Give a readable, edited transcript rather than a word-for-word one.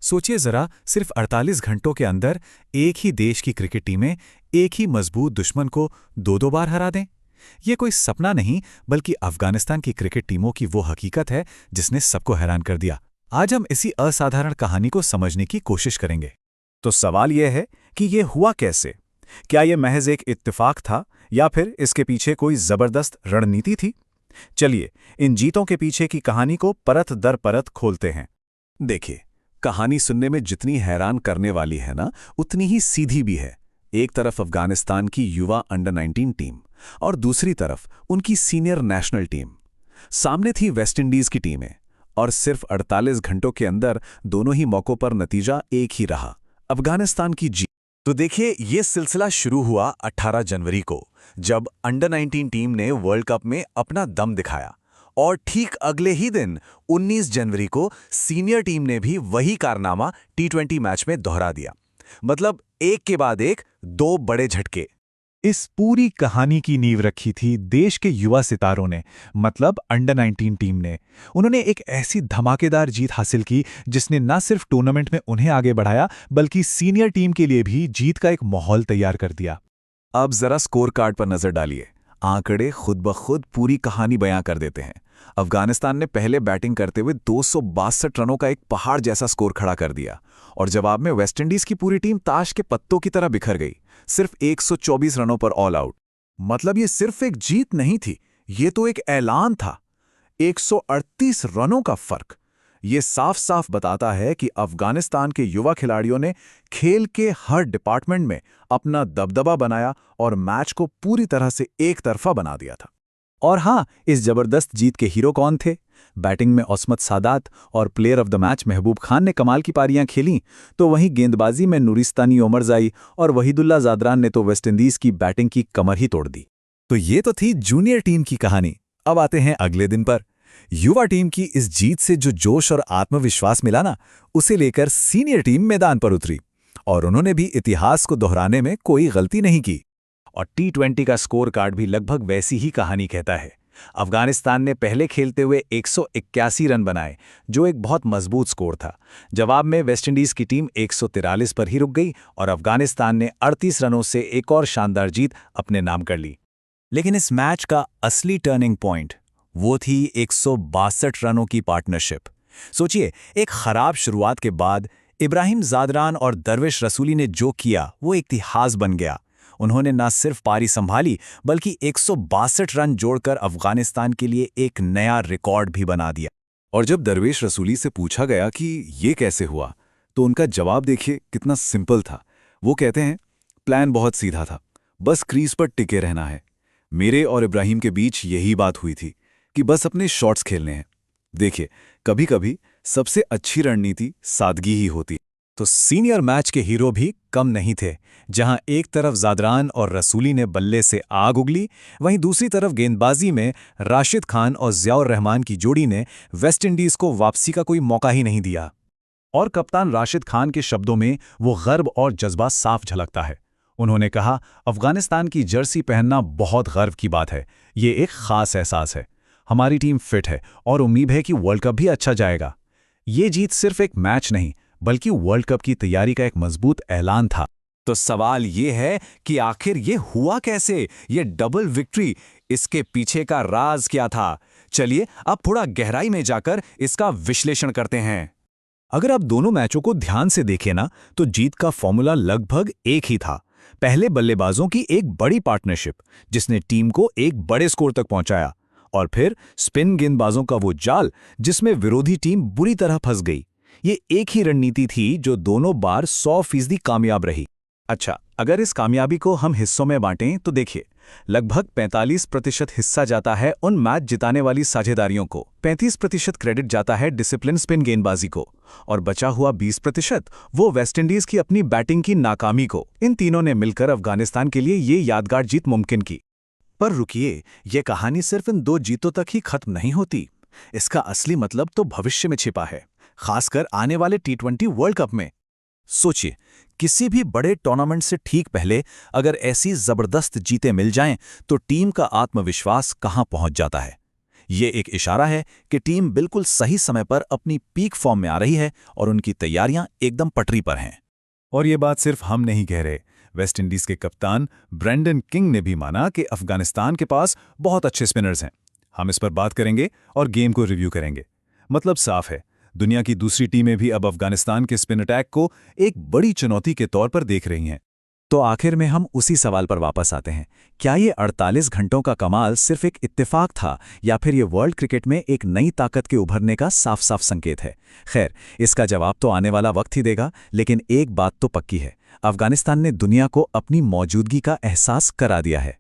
सोचिए जरा, सिर्फ 48 घंटों के अंदर एक ही देश की क्रिकेट टीमें एक ही मजबूत दुश्मन को दो दो बार हरा दें। ये कोई सपना नहीं, बल्कि अफगानिस्तान की क्रिकेट टीमों की वो हकीकत है जिसने सबको हैरान कर दिया। आज हम इसी असाधारण कहानी को समझने की कोशिश करेंगे। तो सवाल यह है कि ये हुआ कैसे? क्या ये महज एक इत्तेफाक था या फिर इसके पीछे कोई जबरदस्त रणनीति थी? चलिए इन जीतों के पीछे की कहानी को परत दर परत खोलते हैं। देखिए, कहानी सुनने में जितनी हैरान करने वाली है ना, उतनी ही सीधी भी है। एक तरफ अफगानिस्तान की युवा अंडर 19 टीम और दूसरी तरफ उनकी सीनियर नेशनल टीम। सामने थी वेस्टइंडीज की टीमें और सिर्फ 48 घंटों के अंदर दोनों ही मौकों पर नतीजा एक ही रहा, अफगानिस्तान की जीत। तो देखिए, ये सिलसिला शुरू हुआ 18 जनवरी को, जब अंडर 19 टीम ने वर्ल्ड कप में अपना दम दिखाया। और ठीक अगले ही दिन 19 जनवरी को सीनियर टीम ने भी वही कारनामा T20 मैच में दोहरा दिया। मतलब एक के बाद एक दो बड़े झटके। इस पूरी कहानी की नींव रखी थी देश के युवा सितारों ने, मतलब अंडर 19 टीम ने। उन्होंने एक ऐसी धमाकेदार जीत हासिल की जिसने न सिर्फ टूर्नामेंट में उन्हें आगे बढ़ाया, बल्कि सीनियर टीम के लिए भी जीत का एक माहौल तैयार कर दिया। अब जरा स्कोर कार्ड पर नजर डालिए। आंकड़े खुद ब खुद पूरी कहानी बयां कर देते हैं। अफगानिस्तान ने पहले बैटिंग करते हुए 262 रनों का एक पहाड़ जैसा स्कोर खड़ा कर दिया, और जवाब में वेस्टइंडीज की पूरी टीम ताश के पत्तों की तरह बिखर गई, सिर्फ 124 रनों पर ऑल आउट। मतलब ये सिर्फ एक जीत नहीं थी, ये तो एक ऐलान था। 138 रनों का फर्क। ये साफ साफ बताता है कि अफगानिस्तान के युवा खिलाड़ियों ने खेल के हर डिपार्टमेंट में अपना दबदबा बनाया और मैच को पूरी तरह से एक तरफा बना दिया था। और हाँ, इस जबरदस्त जीत के हीरो कौन थे? बैटिंग में ओस्मत सादात और player of the match Mehboob Khan ने कमाल की पारियां खेलीं, तो वहीं गेंदबाजी में नूरिस्तानी ओमरजाई और वहीदुल्ला जादरान ने तो वेस्टइंडीज की बैटिंग की कमर ही तोड़ दी। तो ये तो थी जूनियर टीम की कहानी। अब आते हैं अगले दिन पर। युवा टीम की इस जीत से जो जोश और आत्मविश्वास मिला ना, उसे लेकर सीनियर टीम मैदान पर उतरी, और उन्होंने भी इतिहास को दोहराने में कोई गलती नहीं की। और T20 का स्कोर कार्ड भी लगभग वैसी ही कहानी कहता है। अफगानिस्तान ने पहले खेलते हुए 181 रन बनाए, जो एक बहुत मजबूत स्कोर था। जवाब में वेस्टइंडीज की टीम 143 पर ही रुक गई और अफगानिस्तान ने 38 रनों से एक और शानदार जीत अपने नाम कर ली। लेकिन इस मैच का असली टर्निंग पॉइंट वो थी 162 रनों की पार्टनरशिप। सोचिए, एक खराब शुरुआत के बाद इब्राहिम जादरान और दरवेश रसूली ने जो किया वो एक इतिहास बन गया। उन्होंने न सिर्फ पारी संभाली, बल्कि 162 रन जोड़कर अफगानिस्तान के लिए एक नया रिकॉर्ड भी बना दिया। और जब दरवेश रसूली से पूछा गया कि ये कैसे हुआ, तो उनका जवाब देखिए कितना सिंपल था। वो कहते हैं, प्लान बहुत सीधा था, बस क्रीज पर टिके रहना है। मेरे और इब्राहिम के बीच यही बात हुई थी कि बस अपने शॉट्स खेलने हैं। देखिए, कभी कभी सबसे अच्छी रणनीति सादगी ही होती है। तो सीनियर मैच के हीरो भी कम नहीं थे। जहां एक तरफ जादरान और रसूली ने बल्ले से आग उगली, वहीं दूसरी तरफ गेंदबाजी में राशिद खान और ज़ियाउर रहमान की जोड़ी ने वेस्टइंडीज को वापसी का कोई मौका ही नहीं दिया। और कप्तान राशिद खान के शब्दों में वो गर्व और जज्बा साफ झलकता है। उन्होंने कहा, अफगानिस्तान की जर्सी पहनना बहुत गर्व की बात है। ये एक खास एहसास है। हमारी टीम फिट है और उम्मीद है कि वर्ल्ड कप भी अच्छा जाएगा। ये जीत सिर्फ एक मैच नहीं, बल्कि वर्ल्ड कप की तैयारी का एक मजबूत ऐलान था। तो सवाल ये है कि आखिर ये हुआ कैसे, ये डबल विक्ट्री? इसके पीछे का राज क्या था? चलिए अब थोड़ा गहराई में जाकर इसका विश्लेषण करते हैं। अगर आप दोनों मैचों को ध्यान से देखें ना, तो जीत का फॉर्मूला लगभग एक ही था। पहले बल्लेबाजों की एक बड़ी पार्टनरशिप जिसने टीम को एक बड़े स्कोर तक पहुंचाया, और फिर स्पिन गेंदबाजों का वो जाल जिसमें विरोधी टीम बुरी तरह फंस गई। ये एक ही रणनीति थी जो दोनों बार 100% कामयाब रही। अच्छा, अगर इस कामयाबी को हम हिस्सों में बांटें तो देखिए, लगभग 45% हिस्सा जाता है उन मैच जिताने वाली साझेदारियों को, 35% क्रेडिट जाता है डिसिप्लिन स्पिन गेंदबाजी को, और बचा हुआ 20% वो वेस्टइंडीज की अपनी बैटिंग की नाकामी को। इन तीनों ने मिलकर अफगानिस्तान के लिए ये यादगार जीत मुमकिन की। पर रुकिए, ये कहानी सिर्फ इन दो जीतों तक ही खत्म नहीं होती। इसका असली मतलब तो भविष्य में छिपा है, खासकर आने वाले T20 वर्ल्ड कप में। सोचिए, किसी भी बड़े टूर्नामेंट से ठीक पहले अगर ऐसी जबरदस्त जीतें मिल जाएं, तो टीम का आत्मविश्वास कहां पहुंच जाता है। ये एक इशारा है कि टीम बिल्कुल सही समय पर अपनी पीक फॉर्म में आ रही है और उनकी तैयारियां एकदम पटरी पर हैं। और ये बात सिर्फ हम नहीं कह रहे। वेस्ट इंडीज के कप्तान ब्रेंडन किंग ने भी माना कि अफगानिस्तान के पास बहुत अच्छे स्पिनर्स हैं। हम इस पर बात करेंगे और गेम को रिव्यू करेंगे। मतलब साफ है, दुनिया की दूसरी टीमें भी अब अफगानिस्तान के स्पिन अटैक को एक बड़ी चुनौती के तौर पर देख रही हैं। तो आखिर में हम उसी सवाल पर वापस आते हैं, क्या ये 48 घंटों का कमाल सिर्फ एक इत्तेफाक था या फिर ये वर्ल्ड क्रिकेट में एक नई ताकत के उभरने का साफ साफ संकेत है? खैर, इसका जवाब तो आने वाला वक्त ही देगा, लेकिन एक बात तो पक्की है, अफगानिस्तान ने दुनिया को अपनी मौजूदगी का एहसास करा दिया है।